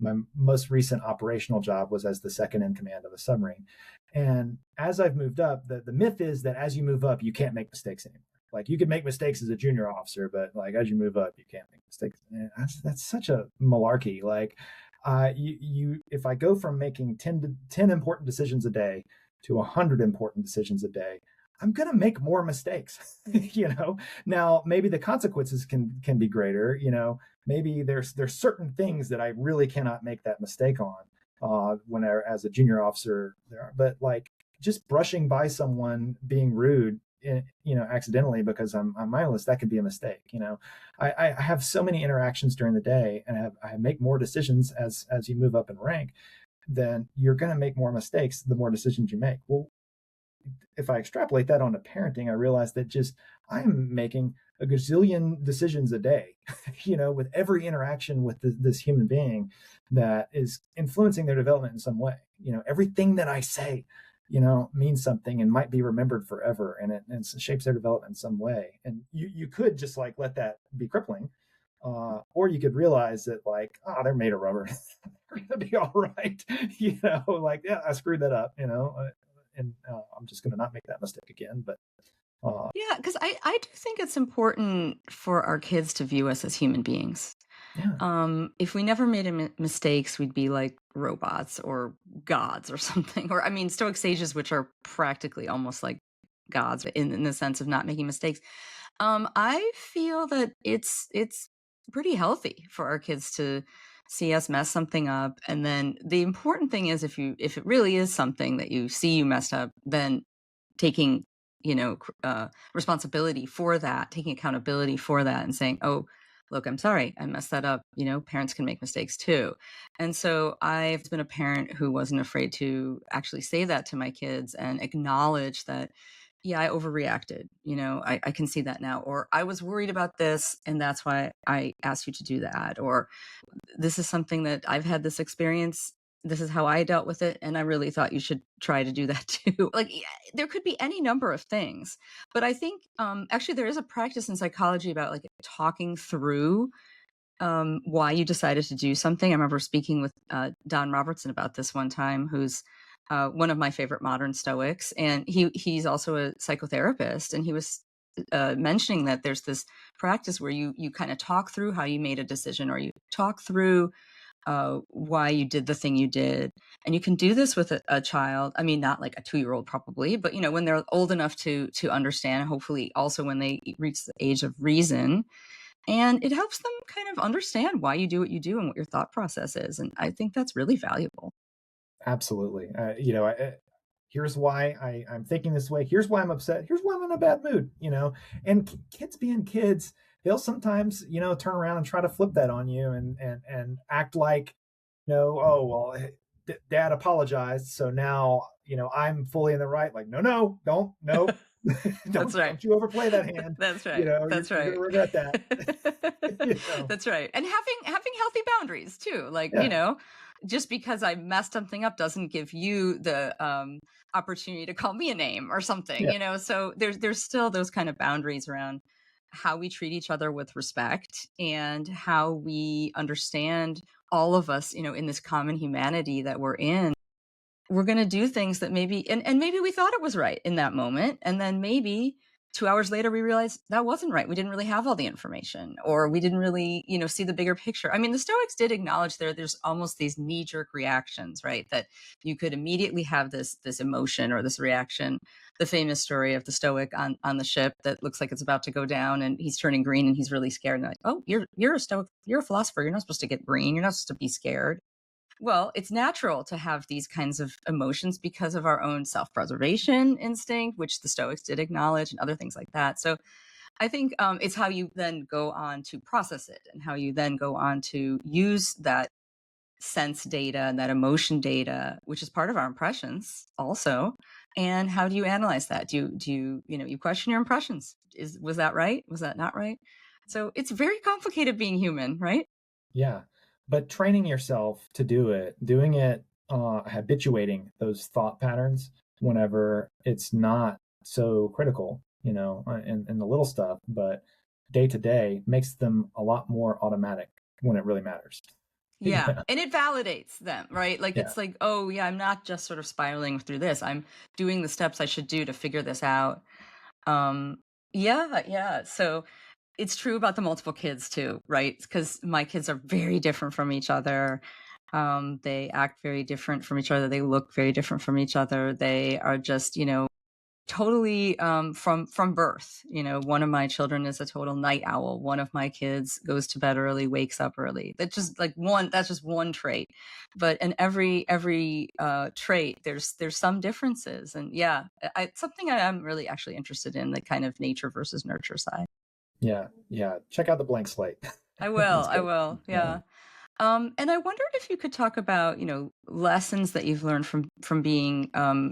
Speaker 2: My most recent operational job was as the second in command of a submarine. And as I've moved up, the myth is that as you move up, you can't make mistakes anymore. Like, you can make mistakes as a junior officer, but like as you move up, you can't make mistakes. And that's such a malarkey. Like, if I go from making 10 important decisions a day to 100 important decisions a day, I'm gonna make more mistakes. Now maybe the consequences can be greater. Maybe there's certain things that I really cannot make that mistake on. When as a junior officer there, but like, just brushing by someone being rude, accidentally, because I'm mindless, that could be a mistake. I have so many interactions during the day, and I make more decisions as you move up in rank. Then you're going to make more mistakes the more decisions you make. Well, if I extrapolate that onto parenting, I realize that just I'm making a gazillion decisions a day, with every interaction with this human being that is influencing their development in some way. Everything that I say, means something and might be remembered forever, and it shapes their development in some way. And you could just, like, let that be crippling, Or you could realize that like, oh, they're made of rubber. They're gonna be all right. Like, yeah, I screwed that up, and I'm just gonna not make that mistake again. But uh,
Speaker 1: Yeah, because I do think it's important for our kids to view us as human beings.
Speaker 2: yeah,
Speaker 1: If we never made mistakes, we'd be like robots or gods or something. Or I mean, Stoic sages, which are practically almost like gods in the sense of not making mistakes. I feel that it's pretty healthy for our kids to see us mess something up, and then the important thing is if it really is something that you see you messed up, then taking responsibility for that, taking accountability for that, and saying, "Oh, look, I'm sorry, I messed that up." Parents can make mistakes too, and so I've been a parent who wasn't afraid to actually say that to my kids and acknowledge that, yeah, I overreacted. I can see that now, or I was worried about this, and that's why I asked you to do that, or this is something that I've had this experience. This is how I dealt with it. And I really thought you should try to do that too. Like, yeah, there could be any number of things. But I think actually there is a practice in psychology about like talking through why you decided to do something. I remember speaking with Don Robertson about this one time, who's one of my favorite modern Stoics. And he's also a psychotherapist. And he was mentioning that there's this practice where you kind of talk through how you made a decision, or you talk through why you did the thing you did. And you can do this with a child. I mean, not like a 2-year-old probably, but when they're old enough to understand, hopefully also when they reach the age of reason. And it helps them kind of understand why you do what you do and what your thought process is. And I think that's really valuable.
Speaker 2: absolutely. Here's why I'm thinking this way. Here's why I'm upset. Here's why I'm in a bad mood. And kids being kids, they'll sometimes turn around and try to flip that on you and act like, oh well, dad apologized, so now I'm fully in the right. Like, no, don't, no,
Speaker 1: That's right.
Speaker 2: don't you overplay that hand.
Speaker 1: That's right. That's
Speaker 2: You're
Speaker 1: right.
Speaker 2: gonna regret that.
Speaker 1: That's right. And having healthy boundaries too. Like,
Speaker 2: Yeah,
Speaker 1: just because I messed something up doesn't give you the opportunity to call me a name or something,
Speaker 2: yeah,
Speaker 1: So there's still those kind of boundaries around how we treat each other with respect, and how we understand all of us, in this common humanity that we're in. We're going to do things that maybe, and maybe we thought it was right in that moment, and then maybe 2 hours later we realized that wasn't right. We didn't really have all the information, or we didn't really see the bigger picture. I mean, the Stoics did acknowledge there's almost these knee-jerk reactions, right? That you could immediately have this emotion or this reaction. The famous story of the Stoic on the ship that looks like it's about to go down, and he's turning green and he's really scared, and like, oh, you're a Stoic, you're a philosopher, you're not supposed to get green, you're not supposed to be scared. Well, it's natural to have these kinds of emotions because of our own self-preservation instinct, which the Stoics did acknowledge, and other things like that. So I think it's how you then go on to process it, and how you then go on to use that sense data and that emotion data, which is part of our impressions also. And how do you analyze that? Do you question your impressions? Was that right? Was that not right? So it's very complicated being human, right?
Speaker 2: yeah. But training yourself to do it, doing it, habituating those thought patterns whenever it's not so critical, in the little stuff, but day to day makes them a lot more automatic when it really matters.
Speaker 1: Yeah.
Speaker 2: Yeah,
Speaker 1: And it validates them, right? Like,
Speaker 2: yeah,
Speaker 1: it's like, oh, yeah, I'm not just sort of spiraling through this. I'm doing the steps I should do to figure this out. Um, yeah, yeah. So it's true about the multiple kids too, right? Because my kids are very different from each other. They act very different from each other. They look very different from each other. They are just, totally from birth. One of my children is a total night owl. One of my kids goes to bed early, wakes up early. That's just one trait. But in every trait, there's some differences. And yeah, it's something I'm really actually interested in, the kind of nature versus nurture side.
Speaker 2: yeah, yeah. Check out the blank slate.
Speaker 1: I will.
Speaker 2: It's
Speaker 1: I
Speaker 2: good.
Speaker 1: will.
Speaker 2: Yeah.
Speaker 1: Yeah. And I wondered if you could talk about, lessons that you've learned from being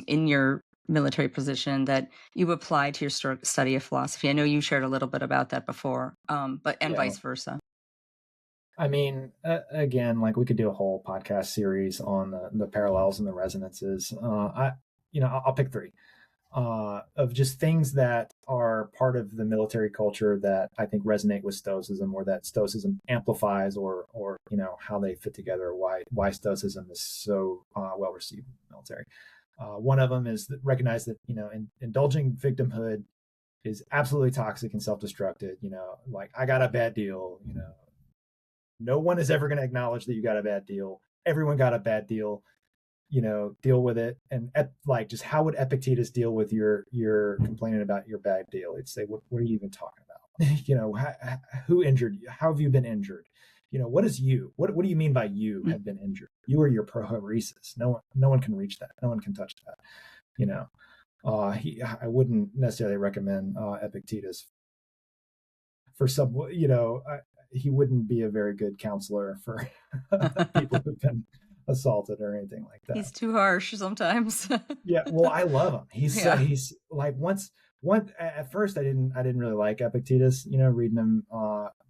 Speaker 1: in your military position that you apply to your study of philosophy. I know you shared a little bit about that before, but and
Speaker 2: Yeah.
Speaker 1: vice versa.
Speaker 2: I mean, again, like we could do a whole podcast series on the parallels and the resonances. I'll pick three. of just things that are part of the military culture that I think resonate with Stoicism, or that Stoicism amplifies, or how they fit together, why Stoicism is so well received in the military. One of them is that recognize that indulging victimhood is absolutely toxic and self-destructive. Like, I got a bad deal. No one is ever going to acknowledge that you got a bad deal. Everyone got a bad deal. Deal with it. And like, just how would Epictetus deal with your complaining about your bad deal? He'd say, what are you even talking about? Who injured you? How have you been injured? What is you? What do you mean by you have been injured? You are your prohoresis. No one can reach that. No one can touch that. I wouldn't necessarily recommend Epictetus for some. He wouldn't be a very good counselor for people who've been assaulted or anything like that.
Speaker 1: He's too harsh sometimes.
Speaker 2: Yeah, well, I love him. He's like, at first I didn't really like Epictetus. Reading him.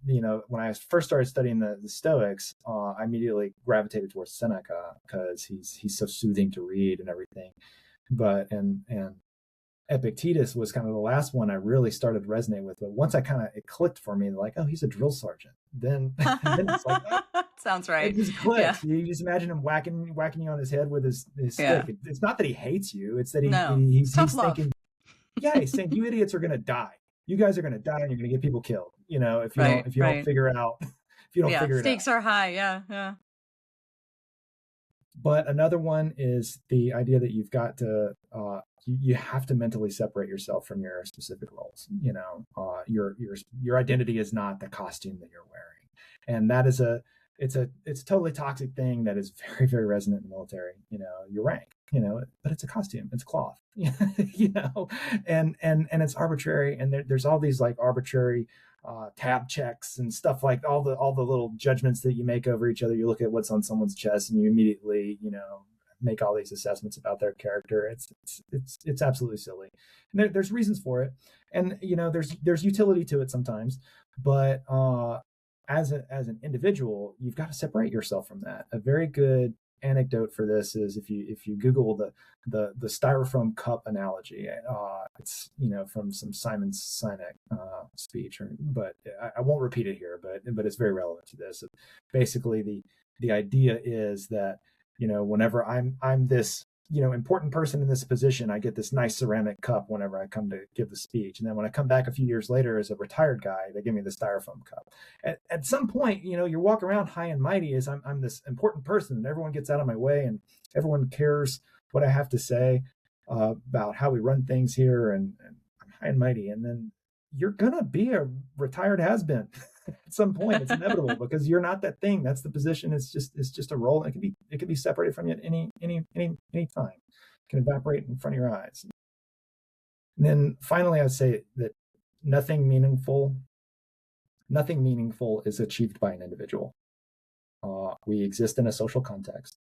Speaker 2: When I first started studying the Stoics, I immediately gravitated towards Seneca because he's so soothing to read and everything. But and Epictetus was kind of the last one I really started to resonate with. But once it clicked for me, like, oh, he's a drill sergeant. Then it's like,
Speaker 1: sounds right.
Speaker 2: It just clicks. Yeah. You just imagine him whacking you on his head with his stick. It's not that he hates you. It's that he's thinking, he's saying, you idiots are going to die. You guys are going to die, and you're going to get people killed. If you don't figure it out.
Speaker 1: Stakes are high. Yeah.
Speaker 2: But another one is the idea that you've got to you have to mentally separate yourself from your specific roles. Your identity is not the costume that you're wearing, and that is it's a totally toxic thing that is very, very resonant in the military. Your rank, but it's a costume, it's cloth, and it's arbitrary, and there's all these like arbitrary tab checks and stuff, like all the little judgments that you make over each other. You look at what's on someone's chest and you immediately make all these assessments about their character. It's absolutely silly, and there's reasons for it, and there's utility to it sometimes, but as an individual, you've got to separate yourself from that. A very good anecdote for this is if you Google the styrofoam cup analogy. It's from some Simon Sinek speech, but I won't repeat it here. But it's very relevant to this. Basically, the idea is that whenever I'm this important person in this position, I get this nice ceramic cup whenever I come to give the speech. And then when I come back a few years later as a retired guy, they give me the styrofoam cup. At some point, you're walking around high and mighty as I'm this important person, and everyone gets out of my way and everyone cares what I have to say about how we run things here, and I'm high and mighty. And then you're going to be a retired has-been at some point. It's inevitable because you're not that thing. That's the position. It's just a role. It could be separated from you at any time. It can evaporate in front of your eyes. And then finally, I'd say that nothing meaningful is achieved by an individual. We exist in a social context,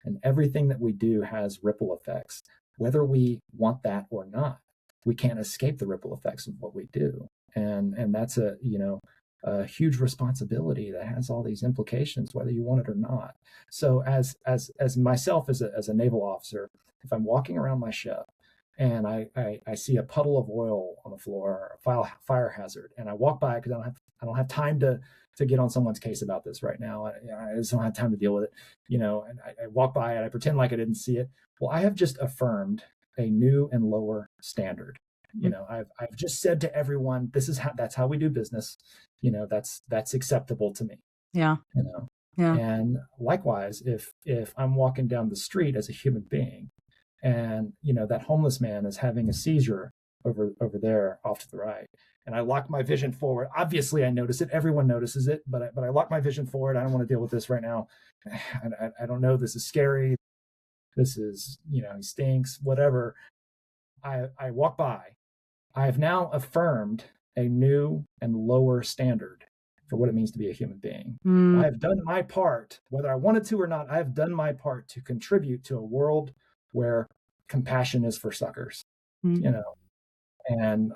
Speaker 2: and everything that we do has ripple effects, whether we want that or not. We can't escape the ripple effects of what we do, and that's a huge responsibility that has all these implications, whether you want it or not. So as myself as a naval officer, if I'm walking around my ship and I see a puddle of oil on the floor, a fire hazard, and I walk by because I don't have time to get on someone's case about this right now. I just don't have time to deal with it, and I walk by and I pretend like I didn't see it. Well, I have just affirmed a new and lower standard. I've just said to everyone, that's how we do business. That's acceptable to me.
Speaker 1: Yeah.
Speaker 2: Yeah. And likewise, if I'm walking down the street as a human being, and that homeless man is having a seizure over there off to the right, and I lock my vision forward. Obviously, I notice it. Everyone notices it, but I lock my vision forward. I don't want to deal with this right now. I don't know. This is scary. This is he stinks. Whatever. I walk by. I have now affirmed a new and lower standard for what it means to be a human being. I have done my part, whether I wanted to or not. I have done my part to contribute to a world where compassion is for suckers. And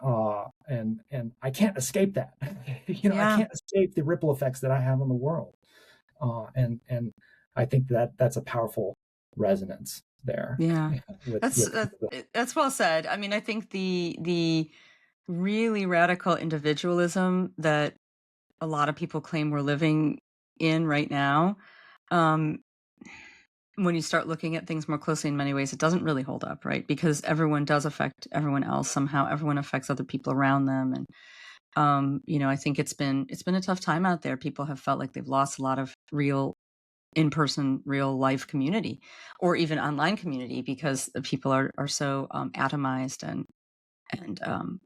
Speaker 2: I can't escape that. I can't escape the ripple effects that I have on the world. And I think that's a powerful resonance. there.
Speaker 1: Yeah. That's
Speaker 2: With the,
Speaker 1: that's well said. I mean, I think the really radical individualism that a lot of people claim we're living in right now, um, when you start looking at things more closely in many ways, it doesn't really hold up, right? Because everyone does affect everyone else somehow. Everyone affects other people around them, and I think it's been a tough time out there. People have felt like they've lost a lot of real in-person, real life community, or even online community, because the people are so atomized and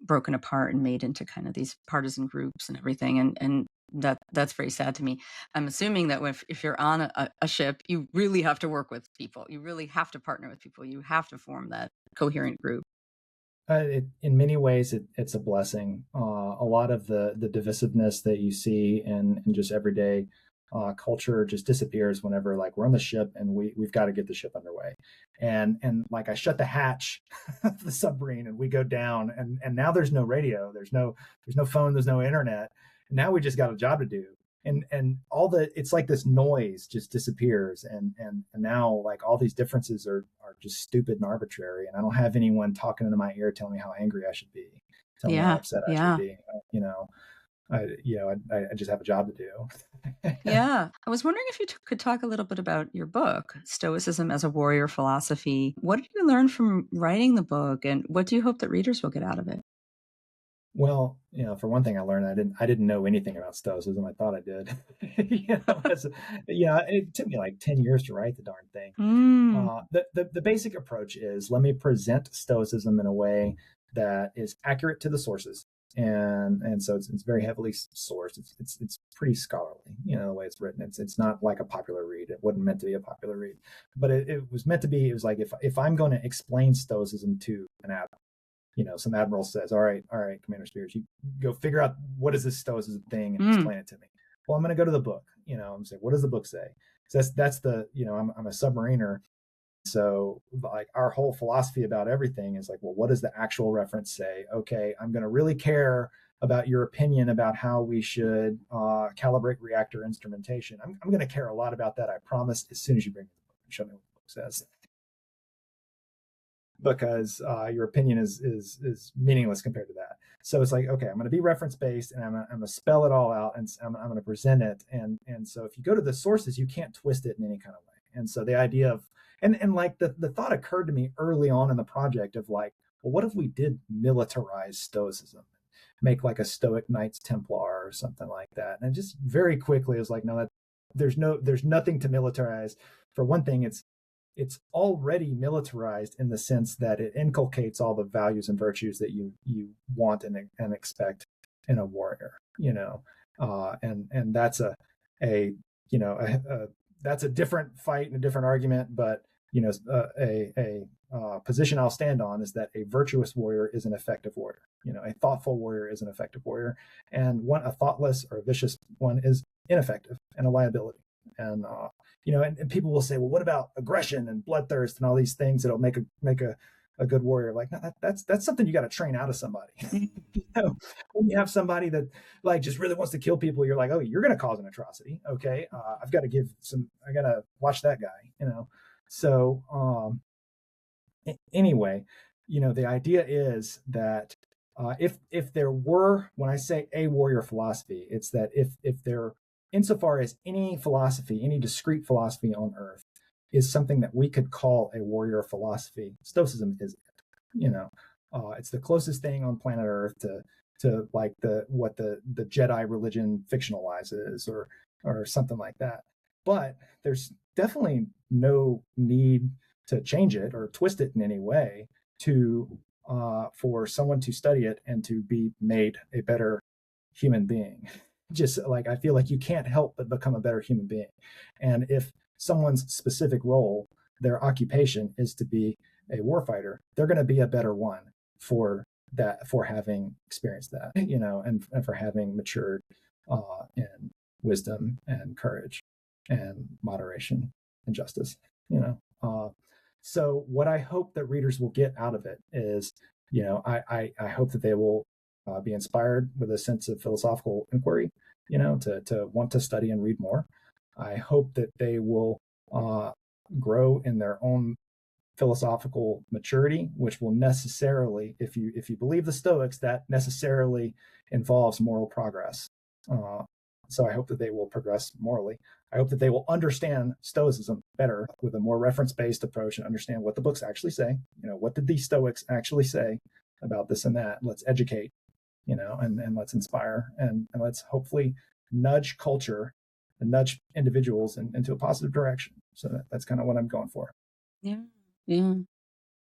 Speaker 1: broken apart and made into kind of these partisan groups and everything. And that's very sad to me. I'm assuming that if you're on a ship, you really have to work with people. You really have to partner with people. You have to form that coherent group.
Speaker 2: in many ways, it's a blessing. A lot of the divisiveness that you see in just everyday culture just disappears whenever like we're on the ship and we've got to get the ship underway, and like I shut the hatch of the submarine and we go down, and now there's no radio, there's no phone, there's no internet. Now we just got a job to do, and all the it's like this noise just disappears, and now like all these differences are just stupid and arbitrary, and I don't have anyone talking into my ear telling me how angry I should be, telling me how
Speaker 1: Yeah,
Speaker 2: upset I should
Speaker 1: yeah.
Speaker 2: be. I just have a job to do.
Speaker 1: Yeah. I was wondering if you could talk a little bit about your book, Stoicism as a Warrior Philosophy. What did you learn from writing the book, and what do you hope that readers will get out of it?
Speaker 2: Well, for one thing, I learned I didn't know anything about Stoicism. I thought I did. It took me like 10 years to write the darn thing.
Speaker 1: Mm,
Speaker 2: The basic approach is, let me present Stoicism in a way that is accurate to the sources, and so it's very heavily sourced. It's pretty scholarly, the way it's written. It's not like a popular read. It wasn't meant to be a popular read, but it was meant to be. It was like, if I'm going to explain Stoicism to an adult, some admiral says, all right, Commander Spears, you go figure out what is this Stoicism thing and
Speaker 1: mm,
Speaker 2: explain it to me. Well, I'm going to go to the book, and say, what does the book say? So that's the, I'm a submariner. So like our whole philosophy about everything is like, well, what does the actual reference say? Okay, I'm going to really care about your opinion about how we should calibrate reactor instrumentation. I'm going to care a lot about that, I promise, as soon as you bring me the book and show me what the book says, because your opinion is meaningless compared to that. So it's like, okay, I'm going to be reference based, and I'm going to spell it all out, and I'm going to present it. And so if you go to the sources, you can't twist it in any kind of way. And so the idea of, and like the thought occurred to me early on in the project of like, well, what if we did militarize Stoicism, make like a Stoic Knights Templar or something like that? And just very quickly it was like, no, there's nothing to militarize. For one thing, it's already militarized in the sense that it inculcates all the values and virtues that you want and expect in a warrior, and that's a that's a different fight and a different argument. But a position I'll stand on is that a virtuous warrior is an effective warrior. A thoughtful warrior is an effective warrior, and a thoughtless or a vicious one is ineffective and a liability. And people will say, well, what about aggression and bloodthirst and all these things that'll make a good warrior? Like, no, that's something you got to train out of somebody. When you have somebody that like just really wants to kill people, you're like, oh, you're going to cause an atrocity. Okay, I got to watch that guy. So anyway, the idea is that if there were, when I say a warrior philosophy, it's that if there, insofar as any philosophy, any discrete philosophy on earth is something that we could call a warrior philosophy, Stoicism is it. It's the closest thing on planet Earth to like what the Jedi religion fictionalizes, or something like that. But there's definitely no need to change it or twist it in any way to for someone to study it and to be made a better human being. Just like, I feel like you can't help but become a better human being. And if someone's specific role, their occupation, is to be a warfighter, they're going to be a better one for that, for having experienced that, and for having matured in wisdom and courage and moderation and justice. So what I hope that readers will get out of it is, I hope that they will be inspired with a sense of philosophical inquiry, to want to study and read more. I hope that they will grow in their own philosophical maturity, which will necessarily, if you believe the Stoics, that necessarily involves moral progress. So I hope that they will progress morally. I hope that they will understand Stoicism better with a more reference-based approach and understand what the books actually say. What did these Stoics actually say about this and that? Let's educate, and let's inspire, and let's hopefully nudge culture and nudge individuals into a positive direction. So that's kind of what I'm going for.
Speaker 1: Yeah. Yeah.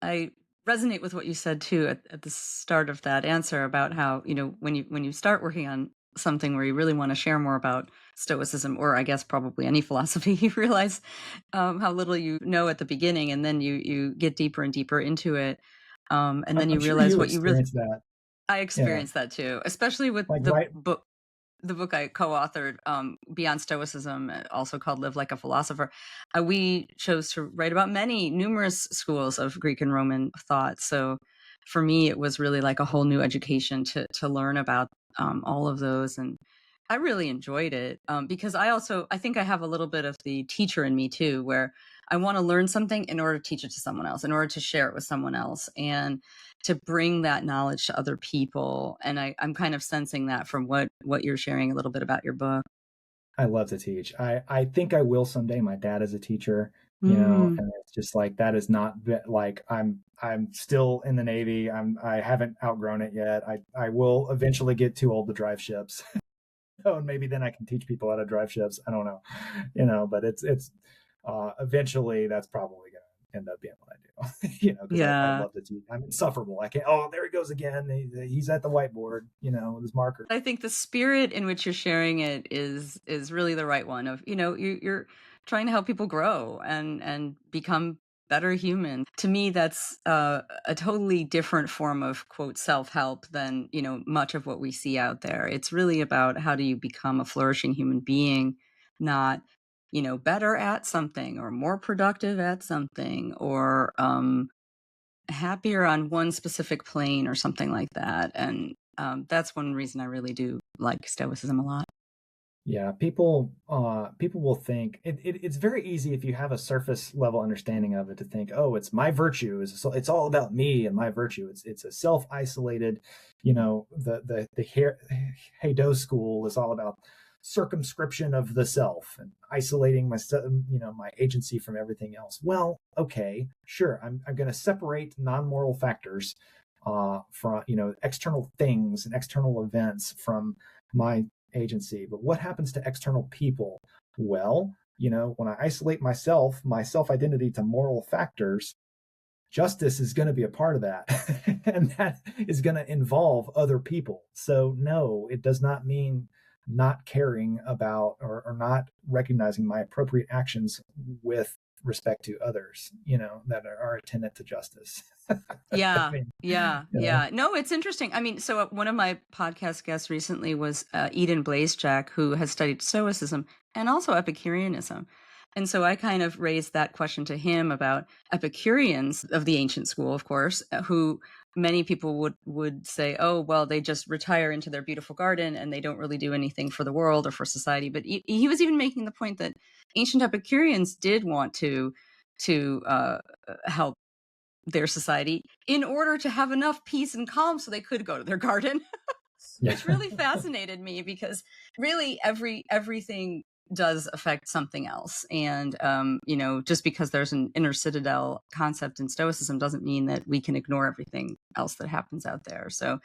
Speaker 1: I resonate with what you said too at the start of that answer about how, when you start working on something where you really want to share more about Stoicism, or I guess probably any philosophy, you realize how little you know at the beginning, and then you get deeper and deeper into it. And then
Speaker 2: I'm
Speaker 1: you
Speaker 2: sure
Speaker 1: realize
Speaker 2: you
Speaker 1: what you really,
Speaker 2: experienced that.
Speaker 1: I
Speaker 2: Yeah.
Speaker 1: experienced that too, especially with
Speaker 2: Like, right.
Speaker 1: the book I co-authored, Beyond Stoicism, also called Live Like a Philosopher. We chose to write about numerous schools of Greek and Roman thought. So for me, it was really like a whole new education to learn about all of those. And I really enjoyed it because I think I have a little bit of the teacher in me too, where I want to learn something in order to teach it to someone else, in order to share it with someone else, and to bring that knowledge to other people. And I'm kind of sensing that from what you're sharing a little bit about your book.
Speaker 2: I love to teach. I think I will someday. My dad is a teacher,
Speaker 1: Mm.
Speaker 2: and it's just like that is not like I'm still in the Navy. I haven't outgrown it yet. I will eventually get too old to drive ships. Oh, and maybe then I can teach people how to drive ships. I don't know, but it's eventually that's probably going to end up being what I do, because I
Speaker 1: Yeah.
Speaker 2: love to teach. I'm insufferable. I can't. Oh, there he goes again. He's at the whiteboard, with his marker.
Speaker 1: I think the spirit in which you're sharing it is really the right one of, you're trying to help people grow and become better humans. To me, that's a totally different form of quote self-help than, much of what we see out there. It's really about how do you become a flourishing human being, not, better at something or more productive at something, or happier on one specific plane or something like that. And that's one reason I really do like Stoicism a lot.
Speaker 2: Yeah, people will think it's very easy if you have a surface level understanding of it to think, oh, it's my virtue, it's all about me and my virtue. It's a self isolated, the Heido school is all about circumscription of the self and isolating my agency from everything else. Well, okay, sure, I'm going to separate non-moral factors from external things and external events from my agency. But what happens to external people? Well, when I isolate my self identity to moral factors, justice is going to be a part of that. And that is going to involve other people. So no, it does not mean not caring about or not recognizing my appropriate actions with respect to others, that are attendant to justice. I
Speaker 1: Yeah,
Speaker 2: mean,
Speaker 1: yeah, yeah. No, it's interesting. I mean, so one of my podcast guests recently was Eden Blazejack, who has studied Stoicism and also Epicureanism. And so I kind of raised that question to him about Epicureans of the ancient school, of course, who many people would say, oh, well, they just retire into their beautiful garden and they don't really do anything for the world or for society. But he was even making the point that ancient Epicureans did want to help their society in order to have enough peace and calm so they could go to their garden.
Speaker 2: yeah.
Speaker 1: Which really fascinated me, because really everything does affect something else. And just because there's an inner citadel concept in Stoicism doesn't mean that we can ignore everything else that happens out there. So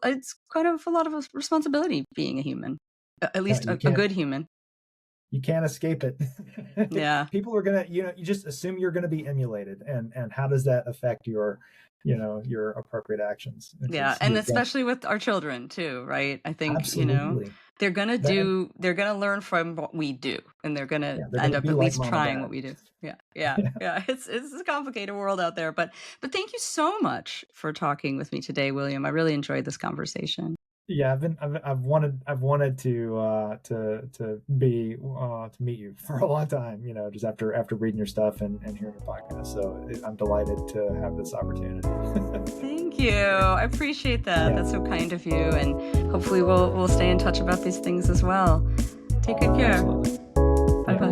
Speaker 1: it's kind of a lot of responsibility being a human, at least
Speaker 2: You
Speaker 1: a
Speaker 2: can't
Speaker 1: good human.
Speaker 2: you can't escape it.
Speaker 1: Yeah.
Speaker 2: People are gonna, you just assume you're gonna be emulated, and how does that affect your appropriate actions?
Speaker 1: Yeah, and especially with our children too, right? I think,
Speaker 2: Absolutely.
Speaker 1: they're gonna
Speaker 2: Then
Speaker 1: learn from what we do, and they're gonna
Speaker 2: yeah, they're
Speaker 1: end
Speaker 2: gonna
Speaker 1: up
Speaker 2: be
Speaker 1: at
Speaker 2: like
Speaker 1: least
Speaker 2: mom and
Speaker 1: trying
Speaker 2: dad.
Speaker 1: what we do. Yeah, yeah,
Speaker 2: Yeah.
Speaker 1: yeah. It's a complicated world out there, but thank you so much for talking with me today, William. I really enjoyed this conversation.
Speaker 2: Yeah, I've wanted to meet you for a long time, just after reading your stuff and hearing your podcast. So I'm delighted to have this opportunity.
Speaker 1: Thank you. I appreciate that.
Speaker 2: Yeah,
Speaker 1: That's so kind of you, and hopefully we'll stay in touch about these things as well. Take good care.
Speaker 2: absolutely.
Speaker 1: Bye
Speaker 2: Yeah.
Speaker 1: bye.